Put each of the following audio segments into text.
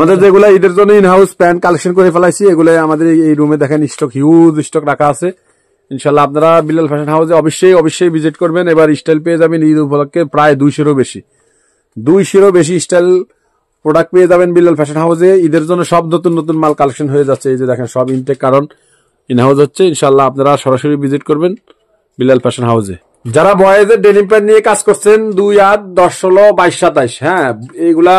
আমাদের যেগুলো ঈদের জন্য ইনহাউস প্যান্ট কালেকশন করে ফেলাইছি, এগুলো আমাদের এই রুমে দেখেন স্টক, হিউজ স্টক রাখা আছে। ইনশাল্লাহ আপনারা বিলাল ফ্যাশন হাউসে অবশ্যই ভিজিট করবেন। এবার স্টাইল পেয়ে যাবেন ঈদ উপলক্ষে প্রায় 200-এরও বেশি স্টাইল প্রোডাক্ট পেয়ে যাবেন বিলাল ফ্যাশন হাউসে। ঈদের জন্য সব নতুন নতুন মাল কালেকশন হয়ে যাচ্ছে, এই যে দেখেন সব ইনটেক, কারণ ইনহাউস হচ্ছে। ইনশাল্লাহ আপনারা সরাসরি ভিজিট করবেন বিলাল ফ্যাশন হাউসে। যারা বয়েজের ডেনিম প্যান্ট নিয়ে কাজ করছেন 2, 8, 10, 16, 22, 27, হ্যাঁ এইগুলা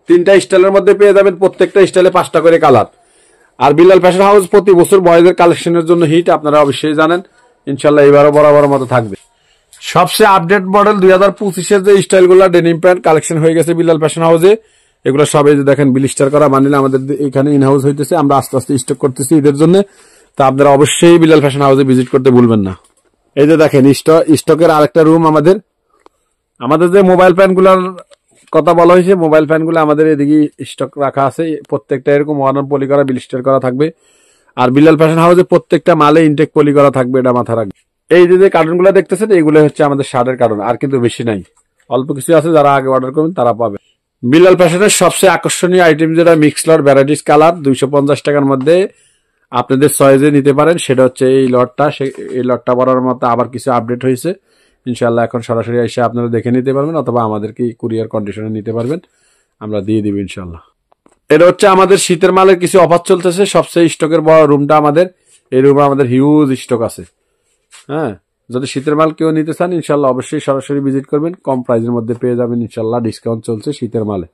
3টা স্টাইলের মধ্যে পেয়ে যাবেন, প্রত্যেকটা স্টাইলে 5টা করে কালার। আর বিলাল ফ্যাশন হাউস প্রতি বছর বয়েজের কালেকশনের জন্য হিট, আপনারা অবশ্যই জানেন। ইনশাল্লাহ এবারও বরাবর মতো থাকবে। সবচেয়ে আপডেট মডেল 2025-এর যে স্টাইলগুলো ডেনিম প্যান্ট কালেকশন হয়ে গেছে বিলাল ফ্যাশন হাউসে, এগুলো সবাই যে দেখেন ব্লিস্টার করা বান্ডিল আমাদের এখানে ইনহাউস হইতেছে, আমরা আস্তে আস্তে স্টক করতেছি ঈদের জন্য। তা আপনারা অবশ্যই বিলাল ফ্যাশন হাউসে ভিজিট করতে ভুলবেন না। এই যে দেখেন স্টকের আরেকটা রুম আমাদের যে মোবাইল প্যান্টগুলোর কথা বলা হয়েছে, মোবাইল প্যান্টগুলো আমাদের এদিকে স্টক রাখা আছে, প্রত্যেকটা এরকম ওয়ান পলি করা ব্লিস্টার করা থাকবে। আর বিলাল ফ্যাশন হাউসে প্রত্যেকটা মালে ইনটেক পলি করা থাকবে, এটা মাথা রাখবে। এই যে কার্টুনগুলো দেখতেছেন এগুলো হচ্ছে আমাদের শার্টের কার্টুন, আর কিন্তু বেশি নাই, অল্প কিছু আছে। যারা আগে অর্ডার করবেন তারা পাবে। বিলাল ফ্যাশনের সবচেয়ে আকর্ষণীয় আইটেম যেটা মিক্স লট ভ্যারাইটিস কালার 250 টাকার মধ্যে আপনাদের চয়েসে নিতে পারেন, সেটা হচ্ছে এই লটটা। এই লটটা পরার মতো আবার কিছু আপডেট হয়েছে। ইনশাল্লাহ এখন সরাসরি এসে আপনারা দেখে নিতে পারবেন, অথবা আমাদেরকে কুরিয়ার কন্ডিশনে নিতে পারবেন, আমরা দিয়ে দিব ইনশাল্লাহ। এটা হচ্ছে আমাদের শীতের মালের কিছু অফার চলতেছে। সবচেয়ে স্টকের বড় রুমটা আমাদের, এই রুমে আমাদের হিউজ স্টক আছে। হ্যাঁ, যদি শীতের মাল কেউ নিতে চান ইনশাল্লাহ অবশ্যই সরাসরি ভিজিট করবেন, কম প্রাইসের মধ্যে পেয়ে যাবেন ইনশাল্লাহ। ডিসকাউন্ট চলছে শীতের মালে।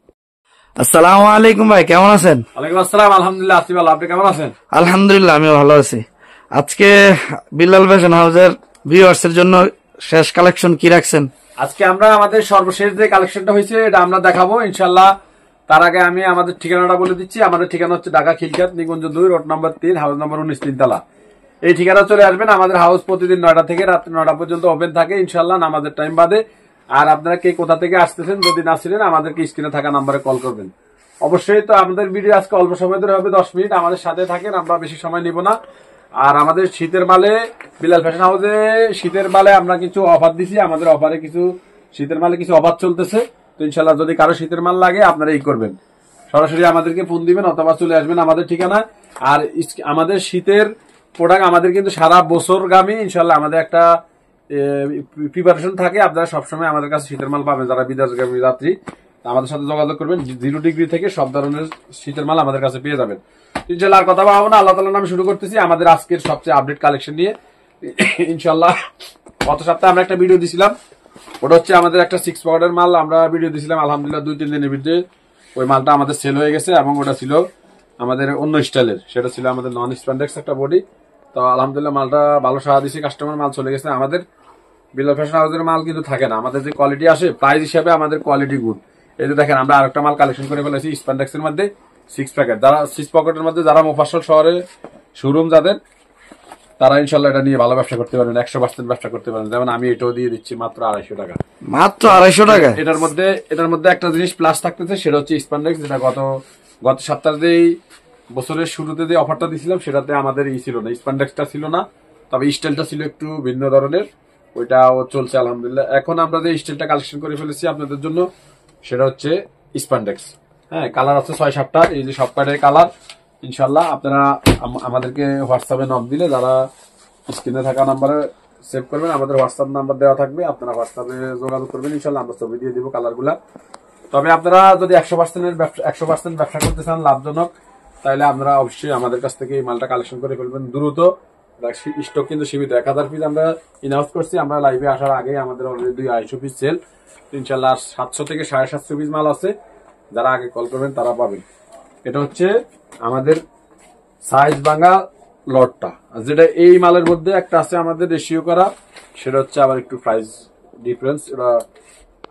আসসালামু আলাইকুম ভাই, কেমন আছেন? ওয়ালাইকুম আসসালাম, আলহামদুলিল্লাহ আছি ভালো, আপনি কেমন আছেন? আলহামদুলিল্লাহ আমিও ভালো আছি। আজকে বিলাল ফ্যাশন হাউসের ভিউয়ার্সের জন্য শেষ কালেকশন কি রাখছেন? আজকে আমরা আমাদের সর্বশেষ যে কালেকশনটা হয়েছে এটা আমরা দেখাবো ইনশাল্লাহ। তার আগে আমি আমাদের ঠিকানাটা বলে দিচ্ছি। আমাদের ঠিকানা হচ্ছে ঢাকা খিলক্ষেত নিকুঞ্জ 2, রোড নম্বর 3, হাউস নম্বর 19, 3 তলা। এই ঠিকানা চলে আসবেন। আমাদের হাউস প্রতিদিন 9টা থেকে রাত্রি 9টা পর্যন্ত ওপেন থাকে ইনশাল্লাহ, নামাজের টাইম বাদে। আর আপনারা কে কোথা থেকে আসতেছেন যদি না ছিলেন আমাদেরকে স্ক্রিনে থাকা নাম্বারে কল করবেন। অবশ্যই তো আমাদের ভিডিও আজকে অল্প সময় ধরে হবে, 10 মিনিট আমাদের সাথে থাকেন, আমরা বেশি সময় নিব না। আর আমাদের শীতের মালে বিলাল ফ্যাশন হাউসে শীতের মালে আমরা কিছু অফার দিছি, আমাদের অফারে কিছু শীতের মালে কিছু অফার চলতেছে। তো ইনশাল্লাহ যদি কারো শীতের মাল লাগে আপনারা এই করবেন, সরাসরি আমাদেরকে ফোন দিবেন অথবা চলে আসবেন আমাদের ঠিকানা। আর আমাদের শীতের প্রোডাক্ট আমাদের কিন্তু সারা বছর গামী ইনশাল্লাহ, আমাদের একটা প্রিপারেশন থাকে। আপনারা সবসময় আমাদের কাছে শীতের মাল পাবেন। যারা বিদেশগামী যাত্রী আমাদের সাথে যোগাযোগ করবেন, 0 ডিগ্রি থেকে সব ধরনের শীতের মাল আমাদের কাছে পেয়ে যাবেন ইনশাল্লাহ। আর কথা বলবো না, আল্লাহ তাআলার নামে শুরু করতেছি আমাদের আজকের সবচেয়ে আপডেট কালেকশন নিয়ে ইনশাল্লাহ। গত সপ্তাহে আমরা একটা ভিডিও দিছিলাম, ওটা হচ্ছে আমাদের একটা 6 পকেটের মাল আমরা ভিডিও দিছিলাম। আলহামদুলিল্লাহ 2-3 দিনের ভিতরে ওই মালটা আমাদের সেল হয়ে গেছে, এবং ওটা ছিল আমাদের অন্য স্টাইলের, সেটা ছিল আমাদের নন স্প্যান্ডেক্স একটা বডি। তো আলহামদুলিল্লাহ মালটা ভালো সাড়া দিয়েছে, কাস্টমার মাল চলে গেছে। আমাদের বিলাল ফ্যাশন হাউসের মাল কিন্তু থাকে না, আমাদের যে কোয়ালিটি আসে প্রাইস হিসাবে আমাদের কোয়ালিটি গুড। এই যে দেখেন আমরা আরেকটা মাল কালেকশন করে ফেলেছি স্প্যান্ডেক্সের মধ্যে 6 প্যাকেট। যারা 6 পকেটের মধ্যে যারা মোফাসল শহরে শোরুম যাদের, তারা ইনশাল্লাহ এটা নিয়ে ভালো ব্যবসা করতে পারেন, 100% ব্যবসা করতে পারেন। যেমন আমি এটাও দিয়ে দিচ্ছি মাত্র 250 টাকা। মাত্র 250 টাকা? এটার মধ্যে একটা জিনিস প্লাস থাকতেছে, সেটা হচ্ছে স্প্যান্ডেক্স, যেটা গত সপ্তাহে বছরের শুরুতে যে অফারটা দিয়েছিলাম সেটাতে আমাদের ছিল না, স্প্যান্ডেক্সটা ছিল না, তবে স্টাইলটা ছিল একটু ভিন্ন ধরনের, ওইটাও চলছে আলহামদুলিল্লাহ। এখন আমরা যে স্টাইলটা কালেকশন করে ফেলেছি আপনাদের জন্য সেটা হচ্ছে স্প্যান্ডেক্স। হ্যাঁ, কালার আছে 6-7টা, এই যে সব কয়টার কালার ইনশাল্লাহ। আপনারা আমাদেরকে হোয়াটসঅ্যাপে নক দিলে, যারা স্ক্রিনে থাকা নাম্বারে সেভ করবেন, আমাদের হোয়াটসঅ্যাপ নাম্বার দেওয়া থাকবে, আপনারা হোয়াটসঅ্যাপে যোগাযোগ করবেন ইনশাল্লাহ, আমরা ছবি দিয়ে দিব কালারগুলা। তবে আপনারা যদি 100% ব্যবসা করতে চান লাভজনক, তাহলে আপনারা অবশ্যই আমাদের কাছ থেকে এই মালটা কালেকশন করে ফেলবেন দ্রুত। স্টক কিন্তু সীমিত, 1000 পিস আমরা ইনহাউস করছি। আমরা লাইভে আসার আগে আমাদের অলরেডি 250 পিস সেল ইনশাল্লাহ। 700 থেকে 750 পিস মাল আছে, যারা আগে কল করবেন তারা পাবেন। এটা হচ্ছে আমাদের সাইজ ভাঙা লটটা, যেটা এই মালের মধ্যে একটা আছে আমাদের রেশিও করা, সেটা হচ্ছে আবার একটু প্রাইস ডিফারেন্স, এটা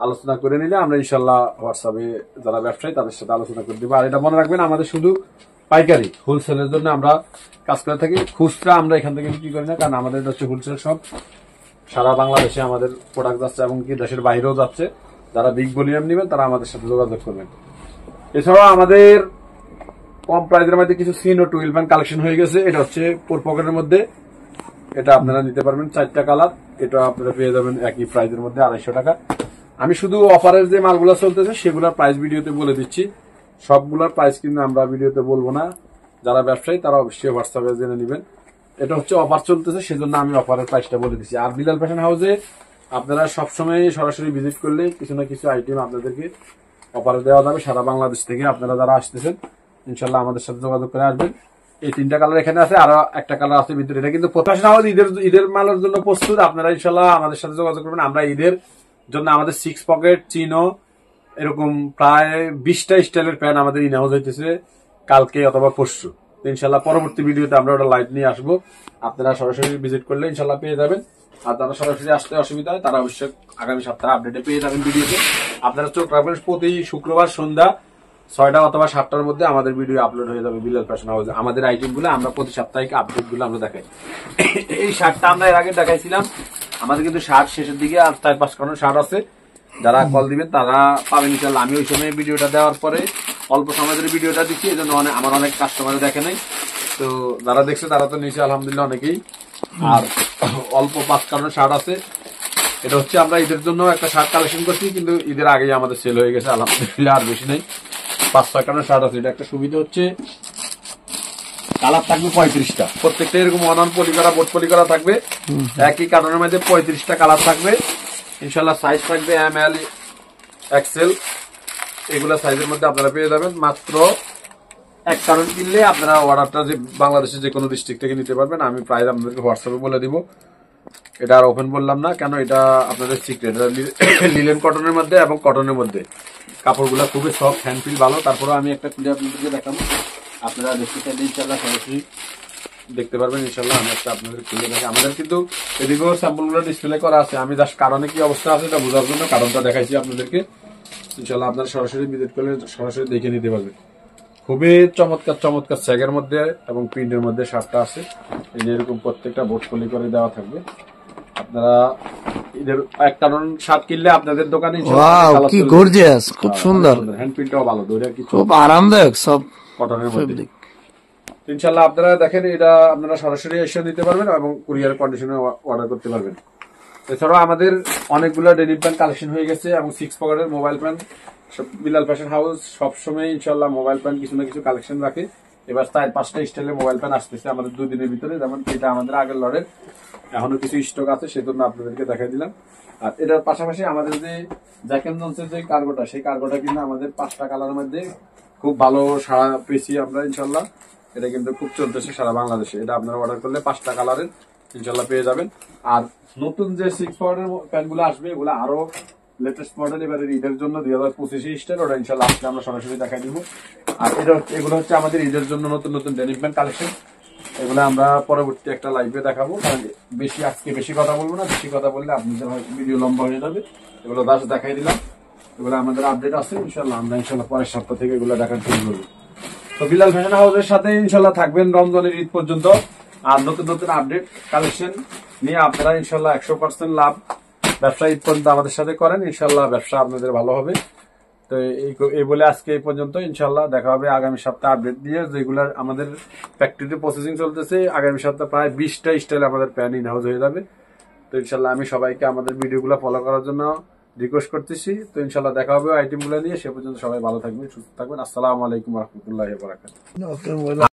আলোচনা করে নিলে আমরা ইনশাল্লাহ হোয়াটসঅ্যাপে যারা ব্যবসায়ী তাদের সাথে আলোচনা করে দিব। আর এটা মনে রাখবেন, আমাদের শুধু পাইকারি, হোলসেলের জন্য আমরা কাজ করে থাকি। খুচরা আমরা এখান থেকে বিক্রি করি না, কারণ আমাদের হচ্ছে হোলসেল সব সারা বাংলাদেশে আমাদের প্রোডাক্ট যাচ্ছে, এমনকি দেশের বাইরেও যাচ্ছে। যারা বিগ ভলিউম নেবেন তারা আমাদের সাথে যোগাযোগ করবেন। এছাড়াও আমাদের কম প্রাইসের মধ্যে কিছু সিন ও 12 প্যান্ট কালেকশন হয়ে গেছে। এটা হচ্ছে 4 পকেটের মধ্যে, এটা আপনারা নিতে পারবেন 4টা কালার। এটা আপনারা পেয়ে যাবেন একই প্রাইসের মধ্যে 250 টাকা। আমি শুধু অফারের যে মালগুলো চলতেছে সেগুলোর প্রাইস ভিডিওতে বলে দিচ্ছি, সবগুলোর প্রাইস কিন্তু আমরা ভিডিওতে বলবো না, যারা ব্যবসায়ী তারা অবশ্যই হোয়াটসঅ্যাপে জেনে নেবেন। এটা হচ্ছে অফার চলতেছে, সেজন্য আমি অফারের প্রাইসটা বলে দিচ্ছি। আর বিলাল ফ্যাশন হাউসে আপনারা সবসময় সরাসরি ভিজিট করলে কিছু না কিছু আইটেম আপনাদেরকে অফারে দেওয়া যাবে সারা বাংলাদেশ থেকে। আপনারা যারা আসতেছেন ইনশাল্লাহ আমাদের সাথে যোগাযোগ করে আসবেন। এই 3টা কালার এখানে আছে, আরো একটা কালার আছে ভিতরে। এটা কিন্তু ফ্যাশন হাউস ঈদের মালের জন্য প্রস্তুত। আপনারা ইনশাল্লাহ আমাদের সাথে যোগাযোগ করবেন। আমরা ঈদের জন্য আমাদের 6 পকেট চিনো এরকম প্রায় 20টা স্টাইলের প্যান্ট আমাদের ইন হাউস হইতেছে কালকে অথবা পরশু। ইনশাল্লাহ পরবর্তী ভিডিওতে আমরা ওটা লাইভ নিয়ে আসবো, আপনারা সরাসরি ভিজিট করলে ইনশাল্লাহ পেয়ে যাবেন। আর যারা সরাসরি আসতে অসুবিধা হয় তারা অবশ্যই আগামী সপ্তাহে আপডেটে পেয়ে যাবেন ভিডিওতে। আপনারা চোখ রাখবেন, প্রতি শুক্রবার সন্ধ্যা 6টা অথবা 7টার মধ্যে আমাদের ভিডিও আপলোড হয়ে যাবে বিলাল ফ্যাশন হাউসে। আমাদের আইটেম গুলো আমরা প্রতি সাপ্তাহিক আপডেট গুলো আমরা দেখাই। এই শার্টটা আমরা এর আগে দেখাইছিলাম, আমাদের কিন্তু শার্ট শেষের দিকে আর 4-5 কারণ শার্ট আছে। যারা কল দিবেন তারা পাবেন ইনশাল্লাহ। আমি ওই সময় ভিডিওটা দেওয়ার পরে অল্প সময় ধরে ভিডিওটা দিচ্ছি, এই জন্য আমার অনেক কাস্টমার দেখে নাই। তো যারা দেখছে তারা তো নিচে আলহামদুলিল্লাহ অনেকেই। আর অল্প 5 কারণ শার্ট আছে। এটা হচ্ছে আমরা ঈদের জন্য একটা শার্ট কালেকশন করছি, কিন্তু ঈদের আগেই আমাদের সেল হয়ে গেছে আলহামদুলিল্লাহ। আর বেশি নেই, 5-6 কারণ শার্ট আছে। এটা একটা সুবিধা হচ্ছে কালার থাকবে 35টা, প্রত্যেকটা এরকম অনন পলি করা বোর্ড পলি করা থাকবে। একই কারণের মধ্যে 35টা কালার থাকবে ইনশাল্লাহ। সাইজ থাকবে ML XL, এগুলা সাইজের মধ্যে আপনারা পেয়ে যাবেন। মাত্র 1 কারণ কিনলে আপনারা অর্ডারটা যে বাংলাদেশের যে কোনো ডিস্ট্রিক্ট থেকে নিতে পারবেন। আমি প্রাইস আপনাদেরকে হোয়াটসঅ্যাপে বলে দিব, এটা আর ওপেন বললাম না কেন, এটা আপনাদের সিক্রেট। লিলেন কটনের মধ্যে এবং কটনের মধ্যে কাপড়গুলো খুবই সফট, হ্যান্ড ফিল ভালো। তারপরে আমি একটা খুলে আপনাদেরকে দেখাবো, আপনারা দেখতে চাইলে ইনশাল্লাহ সরাসরি দেখতে পারবেন ইনশাল্লাহ। আমি একটা আপনাদের খুলে দেখি। আমাদের কিন্তু এদিকেও স্যাম্পলগুলো ডিসপ্লে করা আছে, আমি জাস্ট কারণে কি অবস্থা আছে এটা বোঝার জন্য কারণটা দেখাইছি আপনাদেরকে। ইনশাল্লাহ আপনারা সরাসরি ভিজিট করলে সরাসরি দেখে নিতে পারবেন। খুবই চমৎকার চমৎকার স্যাগের মধ্যে এবং প্রিন্টের মধ্যে শার্টটা আছে। এই যে এরকম প্রত্যেকটা বোর্ড পলি করে দেওয়া থাকবে। আপনারা ঈদের 1 কারণ শার্ট কিনলে আপনাদের দোকানে কি গর্জিয়াস, খুব সুন্দর, হ্যান্ড প্রিন্টটাও ভালো, দৌড়ের কিছু খুব আরামদায়ক, সব কটনের মধ্যে। ইনশাল্লাহ আপনারা দেখেন, এটা আপনারা সরাসরি এসে নিতে পারবেন এবং কুরিয়ার কন্ডিশনে অর্ডার করতে পারবেন। এছাড়াও আমাদের অনেকগুলো ডেনিম প্যান্ট কালেকশন হয়ে গেছে এবং 6 পকেটের mobile pant. Bilal fashion house সবসময় ইনশাল্লাহ মোবাইল প্যান্ট কিছু না কিছু কালেকশন রাখে। এবার 4-5টা স্টাইলের মোবাইল প্যান্ট আসতেছে আমাদের 2 দিনের ভিতরে। যেমন এটা আমাদের আগের লটের, এখনো কিছু স্টক আছে, সেজন্য আপনাদেরকে দেখাই দিলাম। আর এটার পাশাপাশি আমাদের যে জ্যাকেন জনসের যে কার্গোটা, সেই কার্গোটা কিন্তু আমাদের 5টা কালারের মধ্যে খুব ভালো সাড়া পেয়েছি আমরা ইনশাল্লাহ। এটা কিন্তু খুব চলতেছে সারা বাংলাদেশে। এটা আপনারা অর্ডার করলে 5টা কালারের ইনশাল্লাহ পেয়ে যাবেন। আর নতুন যে 6 পকেটের প্যান্ট গুলো আসবে, এগুলো আরো লেটেস্ট মডেল, এবারে ঈদের জন্য 2025 স্টাইল, ওটা ইনশাল্লাহ আজকে আমরা সরাসরি দেখাই দিব। আর এগুলো হচ্ছে আমাদের ঈদের জন্য নতুন নতুন ডেনিম প্যান্ট কালেকশন। এগুলো আমরা পরবর্তী একটা লাইভে দেখাবো, কারণ আজকে বেশি কথা বলবো না, বেশি কথা বললে আপনাদের হয়তো ভিডিও লম্বা হয়ে যাবে। এগুলো জাস্ট দেখাই দিলাম, এগুলো আমাদের আপডেট আছে ইনশাল্লাহ। আমরা ইনশাল্লাহ পরের সপ্তাহ থেকে এগুলো দেখার শুরু করবো। তো বিলাল ফ্যাশন হাউসের সাথে ইনশাল্লাহ থাকবেন রমজানের ঈদ পর্যন্ত। আর নতুন নতুন আপডেট কালেকশন নিয়ে আপনারা ইনশাল্লাহ 100% লাভ ব্যবসা ঈদ পর্যন্ত আমাদের সাথে করেন, ইনশাল্লাহ ব্যবসা আপনাদের ভালো হবে। তো এই বলে আজকে এই পর্যন্ত, ইনশাল্লাহ দেখা হবে আগামী সপ্তাহে আপডেট দিয়ে, যেগুলো আমাদের ফ্যাক্টরিতে প্রসেসিং চলতেছে। আগামী সপ্তাহে প্রায় 20টা স্টাইল আমাদের প্যান ইন হাউস হয়ে যাবে। তো ইনশাল্লাহ আমি সবাইকে আমাদের ভিডিওগুলো ফলো করার জন্য রিকোয়েস্ট করতেছি। তো ইনশাল্লাহ দেখা হবে আইটেমগুলো নিয়ে। সে পর্যন্ত সবাই ভালো থাকবেন, সুস্থ থাকবেন। আসসালামু আলাইকুম রহমতুল্লাহি ওয়া বারাকাতুহু।